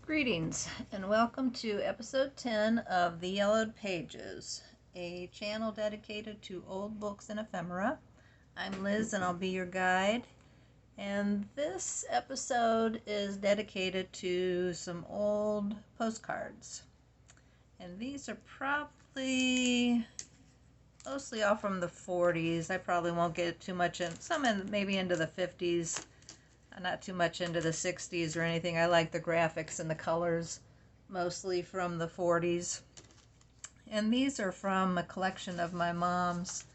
Greetings and welcome to episode 10 of The Yellowed Pages, a channel dedicated to old books and ephemera. I'm Liz and I'll be your guide. And this episode is dedicated to some old postcards. And these are probably mostly all from the 40s. I probably won't get too much in, maybe into the 50s. Not too much into the 60s or anything. I like the graphics and the colors, mostly from the 40s. And these are from a collection of my mom's.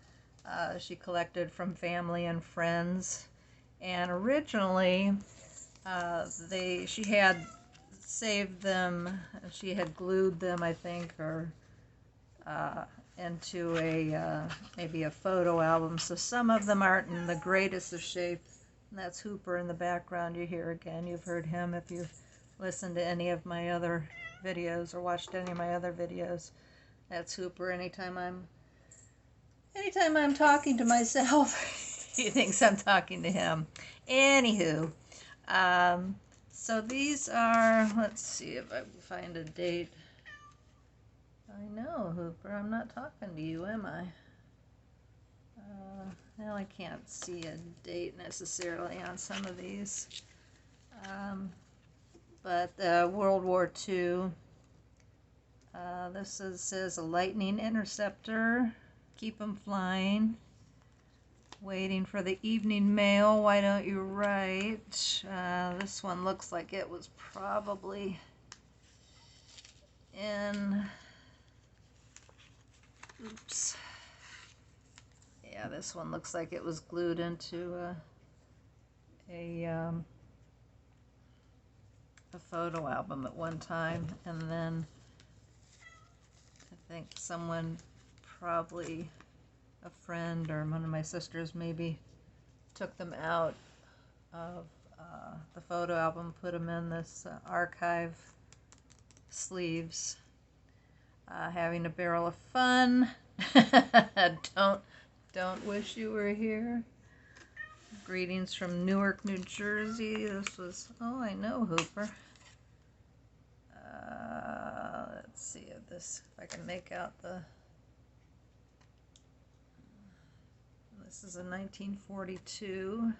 She collected from family and friends. And originally, she had saved them. She had glued them, I think, or into maybe a photo album. So some of them aren't in the greatest of shape. And that's Hooper in the background you hear again. You've heard him if you've listened to any of my other videos or watched any of my other videos. That's Hooper anytime I'm talking to myself. He thinks I'm talking to him. Anywho, so these are, let's see if I can find a date. I know, Hooper, I'm not talking to you, am I? Well, I can't see a date necessarily on some of these. But World War II. Says a lightning interceptor. Keep them flying. Waiting for the evening mail. Why don't you write? This one looks like it was probably in... Oops. Yeah, this one looks like it was glued into a photo album at one time, and then I think someone, probably a friend or one of my sisters maybe, took them out of the photo album, put them in this archive sleeves. Having a barrel of fun. Don't wish you were here. Greetings from Newark, New Jersey. This was, oh, I know, Hooper. Let's see if I can make out this is a 1942.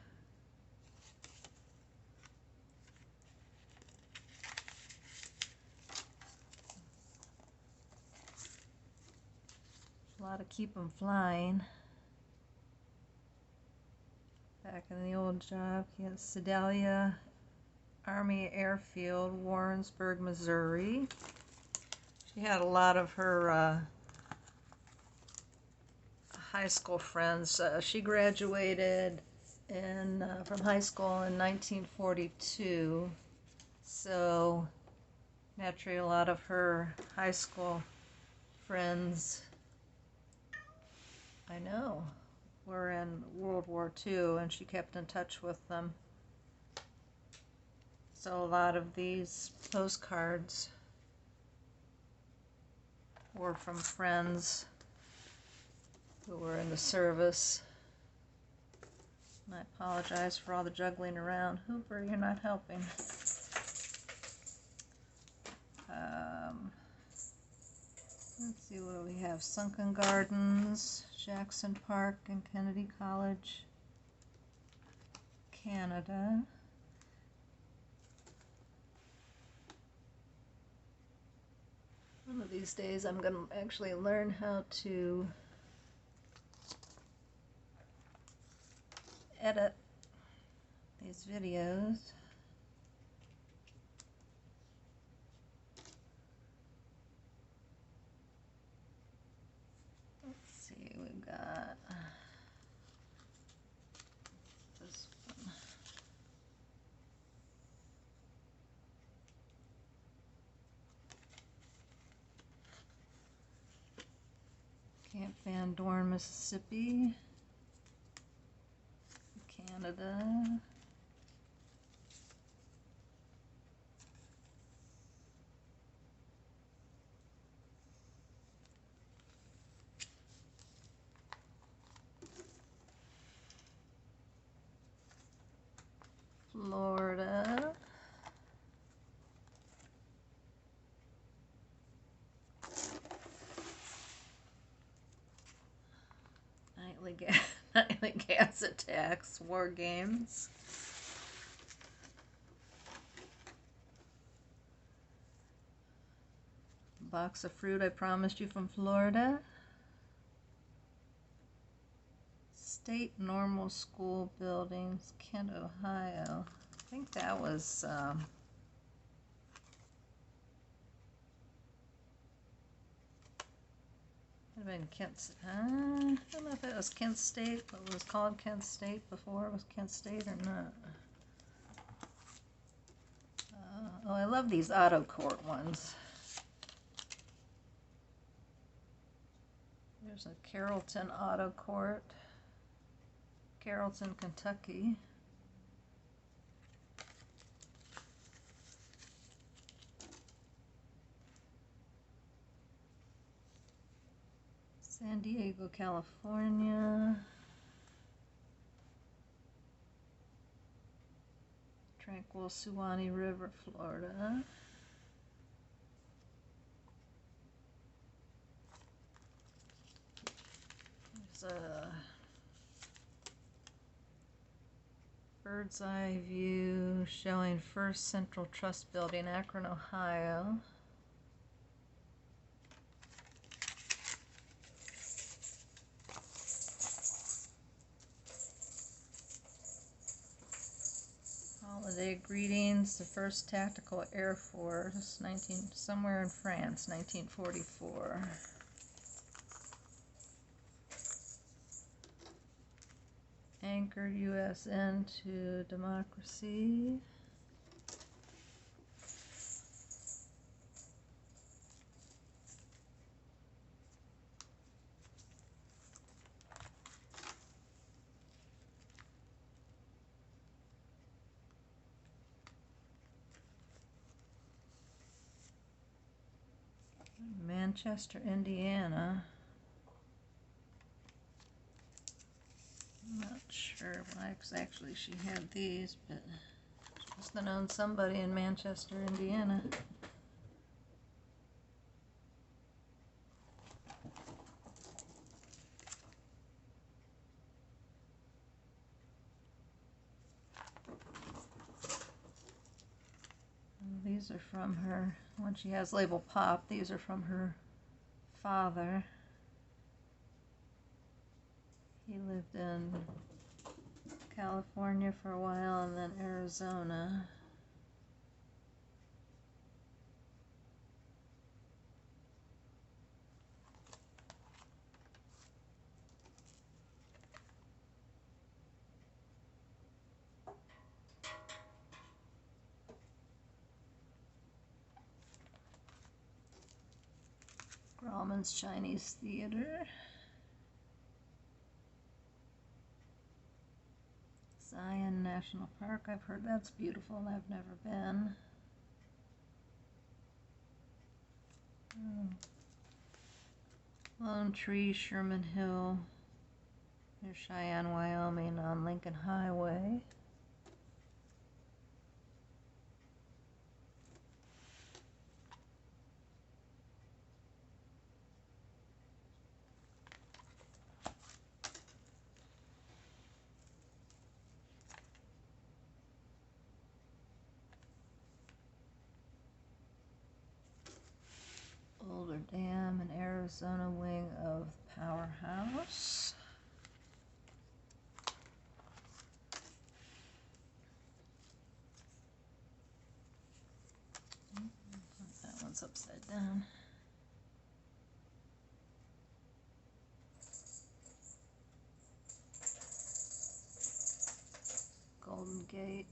A lot of keep 'em flying. Back in the old job, yes, Sedalia Army Airfield, Warrensburg, Missouri. She had a lot of her high school friends. She graduated from high school in 1942, so naturally a lot of her high school friends, I know, were in World War II, and she kept in touch with them. So a lot of these postcards were from friends who were in the service. And I apologize for all the juggling around. Hooper, you're not helping. Let's see, what do we have? Sunken Gardens, Jackson Park, and Kennedy College, Canada. One of these days I'm going to actually learn how to edit these videos. Let's see, we've got this one. Camp Van Dorn, Mississippi, Canada. Florida. nightly gas attacks, war games. Box of fruit I promised you from Florida. State Normal School Buildings, Kent, Ohio. I think that was could have been Kent. I don't know if it was Kent State, but it was called Kent State before it was Kent State or not. Oh, I love these auto court ones. There's a Carrollton Auto Court, Carrollton, Kentucky. San Diego, California. Tranquil Suwannee River, Florida. There's a bird's eye view showing First Central Trust Building, Akron, Ohio. Holiday greetings, the First Tactical Air Force, somewhere in France, 1944. Anchored U.S. into democracy. Manchester, Indiana. I'm not sure why exactly she had these, but she must have known somebody in Manchester, Indiana. These are from her, when she has label Pop, these are from her father. He lived in California for a while and then Arizona. Grauman's Chinese Theater. Zion National Park. I've heard that's beautiful and I've never been. Lone Tree, Sherman Hill, near Cheyenne, Wyoming on Lincoln Highway. Boulder Dam, an Arizona wing of Powerhouse. That one's upside down. Golden Gate.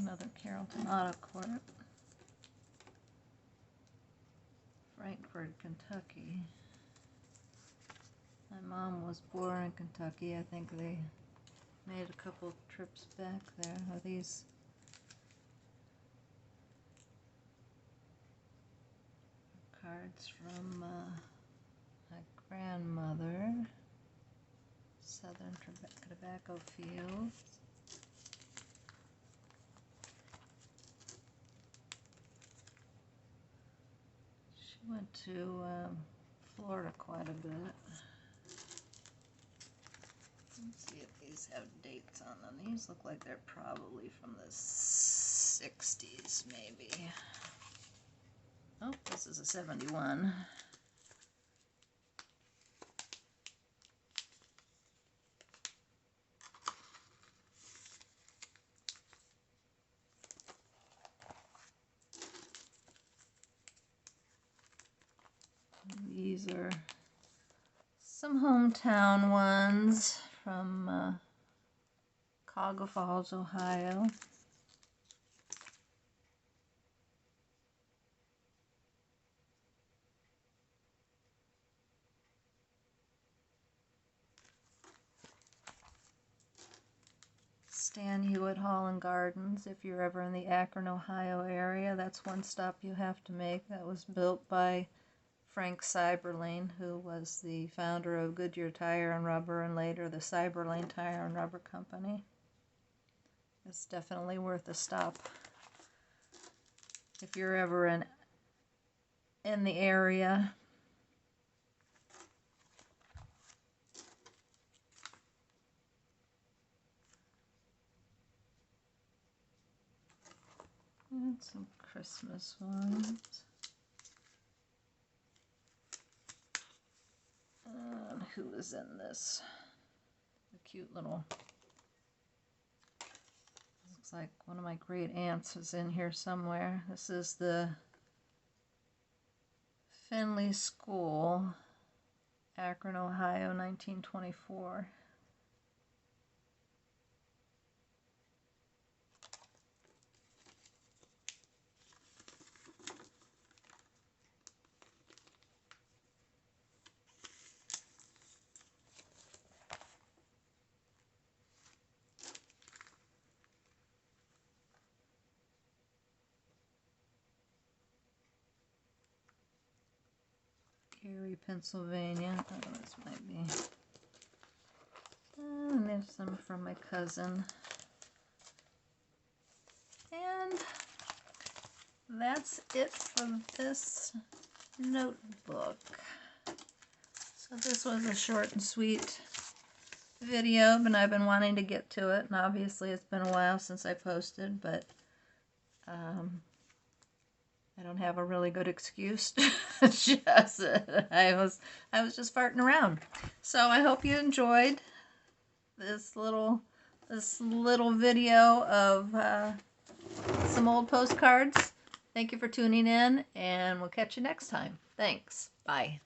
Another Carrollton Auto Court. Frankfort, Kentucky. My mom was born in Kentucky. I think they made a couple trips back there. Are these cards from my grandmother, Southern Tobacco Fields. She went to Florida quite a bit. Let's see if these have dates on them. These look like they're probably from the 60s, maybe. Oh, this is a 71. These are some hometown ones from Cuyahoga Falls, Ohio. Stan Hewitt Hall and Gardens, if you're ever in the Akron, Ohio area, that's one stop you have to make. That was built by Frank Seiberling, who was the founder of Goodyear Tire and Rubber and later the Seiberling Tire and Rubber Company. It's definitely worth a stop if you're ever in the area. And some Christmas ones. And who is in this? A cute little, looks like one of my great aunts is in here somewhere. This is the Finley School, Akron, Ohio, 1924. Gary, Pennsylvania. Oh, this might be. And there's some from my cousin. And that's it for this notebook. So this was a short and sweet video, but I've been wanting to get to it, and obviously it's been a while since I posted, but I don't have a really good excuse to just I was just farting around. So I hope you enjoyed this little video of some old postcards. Thank you for tuning in, and we'll catch you next time. Thanks. Bye.